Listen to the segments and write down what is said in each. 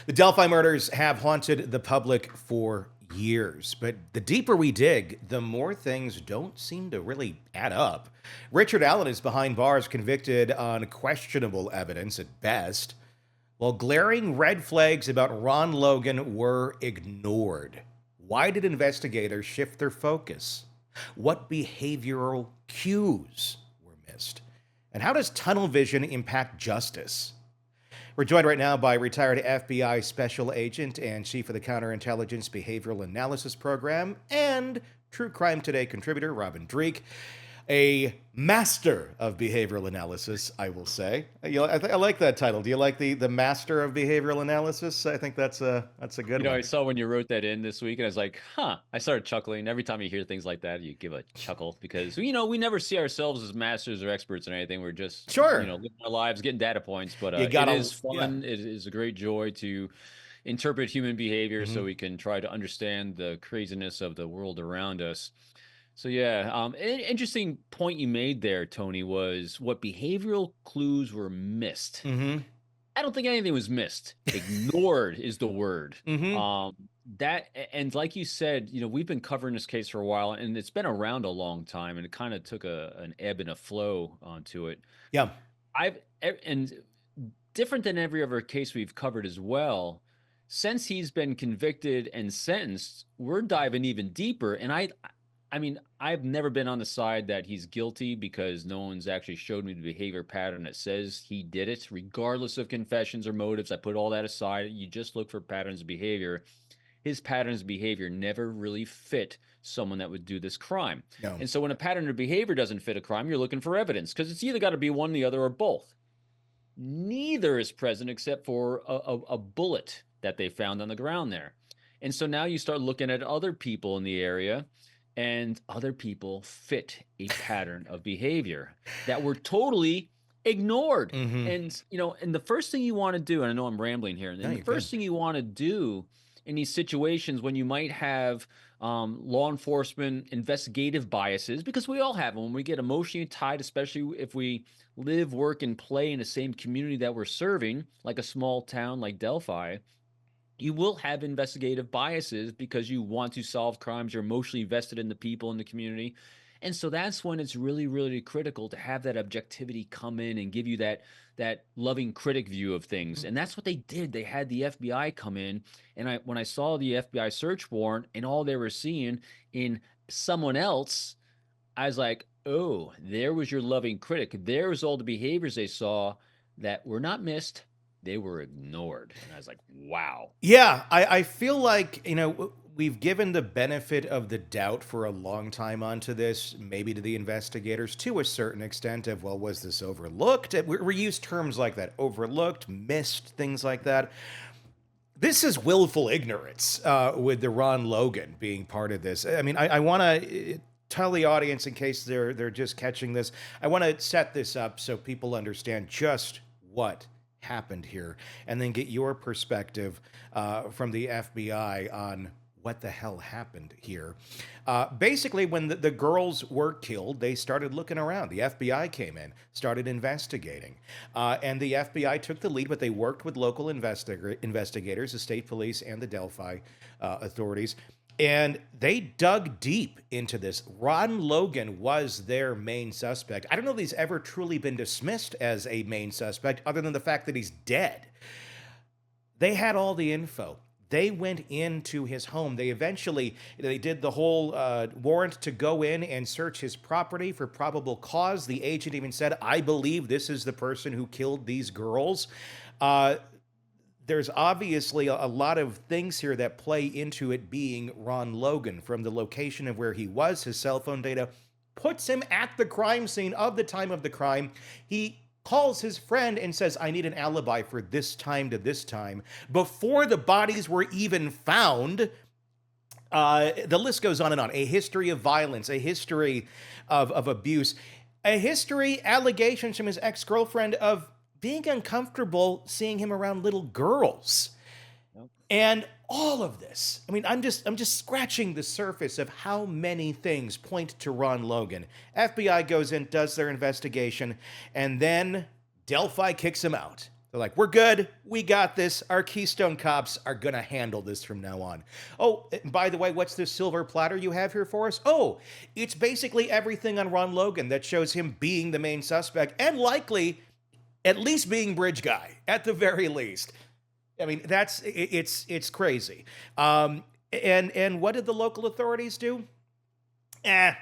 The Delphi murders have haunted the public for years, but the deeper we dig, the more things don't seem to really add up. Richard Allen is behind bars, convicted on questionable evidence at best, while glaring red flags about Ron Logan were ignored. Why did investigators shift their focus? What behavioral cues were missed? And how does tunnel vision impact justice? We're joined right now by retired FBI Special Agent and Chief of the Counterintelligence Behavioral Analysis Program and True Crime Today contributor Robin Dreeke, a master of behavioral analysis, I will say. I like that title. Do you like the master of behavioral analysis? I think that's a good one. I saw when you wrote that in this week, and I was like, huh. I started chuckling. Every time you hear things like that, you give a chuckle because, we never see ourselves as masters or experts or anything. We're just, Sure. living our lives, getting data points. But You it gotta, is yeah. fun. It is a great joy to interpret human behavior so Mhm. we can try to understand the craziness of the world around us. So yeah, an interesting point you made there, Tony, was what behavioral clues were missed. Mhm. I don't think anything was missed. Ignored is the word. Mhm. And like you said, we've been covering this case for a while, and it's been around a long time, and it kind of took an ebb and a flow onto it. Yeah. And different than every other case we've covered as well. Since he's been convicted and sentenced, we're diving even deeper. And I mean, I've never been on the side that he's guilty because no one's actually showed me the behavior pattern that says he did it, regardless of confessions or motives. I put all that aside. You just look for patterns of behavior. His patterns of behavior never really fit someone that would do this crime. No. And so when a pattern of behavior doesn't fit a crime, you're looking for evidence because it's either got to be one, the other, or both. Neither is present except for a bullet that they found on the ground there. And so now you start looking at other people in the area, and other people fit a pattern of behavior that were totally ignored. Mhm. And the first thing you want to do, and I know I'm rambling here, and No, the you're first good. thing you want to do in these situations when you might have law enforcement investigative biases, because we all have them when we get emotionally tied, especially if we live, work, and play in the same community that we're serving, like a small town like Delphi. You will have investigative biases because you want to solve crimes. You're emotionally vested in the people in the community. And so that's when it's really, really critical to have that objectivity come in and give you that loving critic view of things. And that's what they did. They had the FBI come in. And when I saw the FBI search warrant and all they were seeing in someone else, I was like, oh, there was your loving critic. There was all the behaviors they saw that were not missed. They were ignored. And I was like, wow. Yeah, I feel like, we've given the benefit of the doubt for a long time onto this, maybe to the investigators to a certain extent of, well, was this overlooked? We use terms like that, overlooked, missed, things like that. This is willful ignorance with the Ron Logan being part of this. I mean, I want to tell the audience, in case they're just catching this, I want to set this up so people understand just what happened here, and then get your perspective from the FBI on what the hell happened here. Basically, when the girls were killed, they started looking around. The FBI came in, started investigating, and the FBI took the lead, but they worked with local investigators, the state police, and the Delphi authorities. And they dug deep into this. Ron Logan was their main suspect. I don't know if he's ever truly been dismissed as a main suspect, other than the fact that he's dead. They had all the info. They went into his home. They did the whole warrant to go in and search his property for probable cause. The agent even said, I believe this is the person who killed these girls. There's obviously a lot of things here that play into it being Ron Logan, from the location of where he was. His cell phone data puts him at the crime scene of the time of the crime. He calls his friend and says, I need an alibi for this time to this time, before the bodies were even found. The list goes on and on. A history of violence, a history of abuse, a history, allegations from his ex-girlfriend of being uncomfortable seeing him around little girls. Nope. And all of this, I mean, I'm just scratching the surface of how many things point to Ron Logan. FBI goes in, does their investigation, and then Delphi kicks him out. They're like, we're good. We got this. Our Keystone cops are going to handle this from now on. Oh, and by the way, what's this silver platter you have here for us? Oh, it's basically everything on Ron Logan that shows him being the main suspect and likely at least being bridge guy at the very least. I mean, it's crazy. And what did the local authorities do? Eh,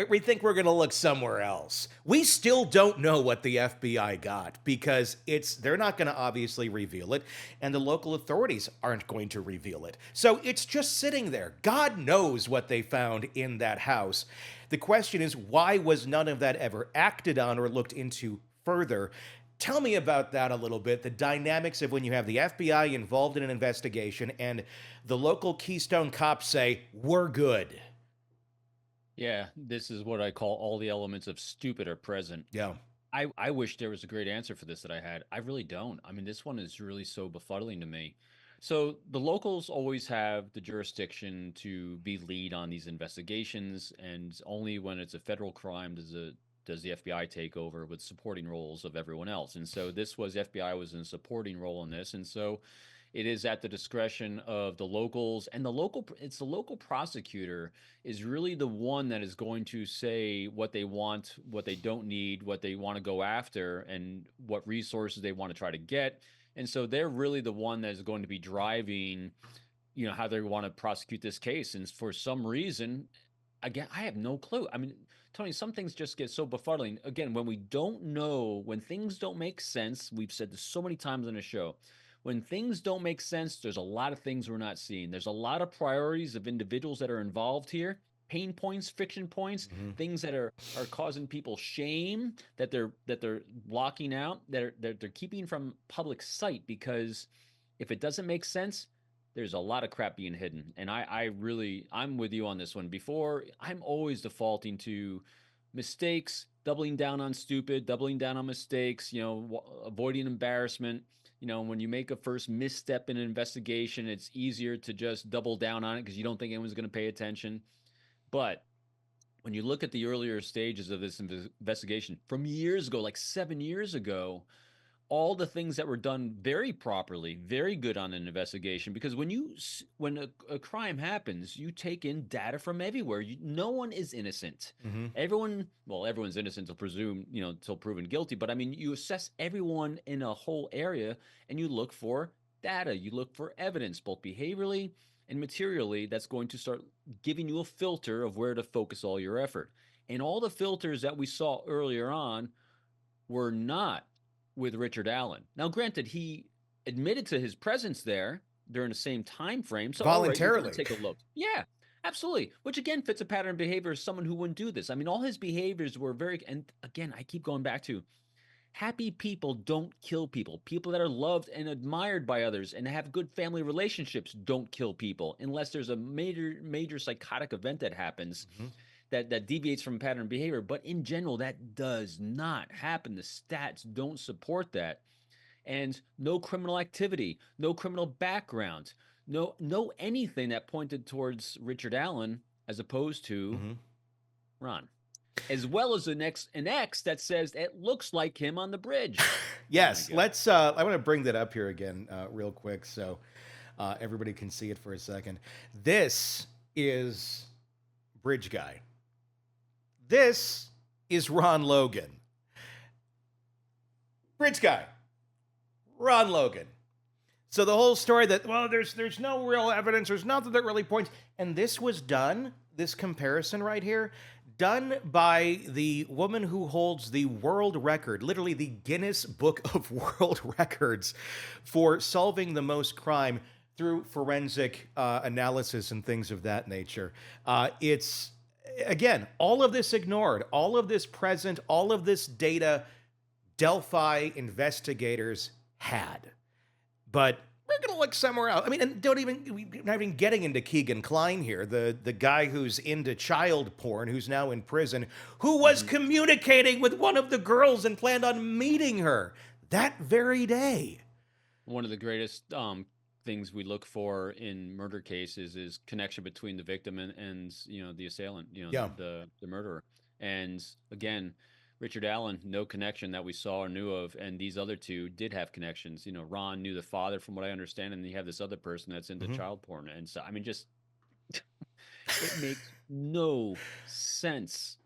we think we're going to look somewhere else. We still don't know what the FBI got because they're not going to obviously reveal it, and the local authorities aren't going to reveal it. So it's just sitting there. God knows what they found in that house. The question is, why was none of that ever acted on or looked into further? Tell me about that a little bit. The dynamics of when you have the FBI involved in an investigation and the local Keystone cops say, we're good. Yeah, this is what I call all the elements of stupid are present. Yeah. I wish there was a great answer for this that I had. I really don't. I mean, this one is really so befuddling to me. So the locals always have the jurisdiction to be lead on these investigations, and only when it's a federal crime does the FBI take over with supporting roles of everyone else. And so this was FBI was in a supporting role in this, and so it is at the discretion of the locals, and it's the local prosecutor is really the one that is going to say what they want, what they don't need, what they want to go after, and what resources they want to try to get. And so they're really the one that is going to be driving, how they want to prosecute this case. And for some reason, again, I have no clue. I mean, Tony, some things just get so befuddling. Again, when we don't know, when things don't make sense, we've said this so many times on the show. When things don't make sense, there's a lot of things we're not seeing. There's a lot of priorities of individuals that are involved here, pain points, friction points, things that are causing people shame that they're blocking out, that they're keeping from public sight because if it doesn't make sense, there's a lot of crap being hidden. And I'm with you on this one. Before, I'm always defaulting to mistakes, doubling down on stupid, doubling down on mistakes, avoiding embarrassment. When you make a first misstep in an investigation, it's easier to just double down on it because you don't think anyone's going to pay attention. But when you look at the earlier stages of this investigation from years ago, like 7 years ago, all the things that were done very properly, very good on an investigation. Because when a crime happens, you take in data from everywhere. No one is innocent. Mm-hmm. Everyone's innocent until until proven guilty. But I mean, you assess everyone in a whole area, and you look for data. You look for evidence, both behaviorally and materially, that's going to start giving you a filter of where to focus all your effort. And all the filters that we saw earlier on were not with Richard Allen. Now, granted, he admitted to his presence there during the same time frame. So, all right, you're going Voluntarily. to take a look. Yeah, absolutely. Which again fits a pattern of behavior of someone who wouldn't do this. I mean, all his behaviors were and again, I keep going back to happy people don't kill people. People that are loved and admired by others and have good family relationships don't kill people unless there's a major psychotic event that happens. Mm-hmm. That deviates from pattern behavior. But in general, that does not happen. The stats don't support that. And no criminal activity, no criminal background, no anything that pointed towards Richard Allen as opposed to Ron. As well as an X that says it looks like him on the bridge. Yes, let's. I want to bring that up here again, real quick, so everybody can see it for a second. This is Bridge Guy. This is Ron Logan. Bridge Guy, Ron Logan. So the whole story that, well, there's no real evidence, there's nothing that really points, and this was done, this comparison right here, done by the woman who holds the world record, literally the Guinness Book of World Records for solving the most crime through forensic analysis and things of that nature. It's, again, all of this ignored, all of this present, all of this data Delphi investigators had. But we're going to look somewhere else. I mean, and we're not even getting into Keegan Kline here, the guy who's into child porn, who's now in prison, who was communicating with one of the girls and planned on meeting her that very day. One of the greatest things we look for in murder cases is connection between the victim and the assailant, the murderer. And again, Richard Allen, no connection that we saw or knew of, and these other two did have connections. You know, Ron knew the father, from what I understand, and you have this other person that's into Mhm. child porn, and so I mean, just it makes no sense.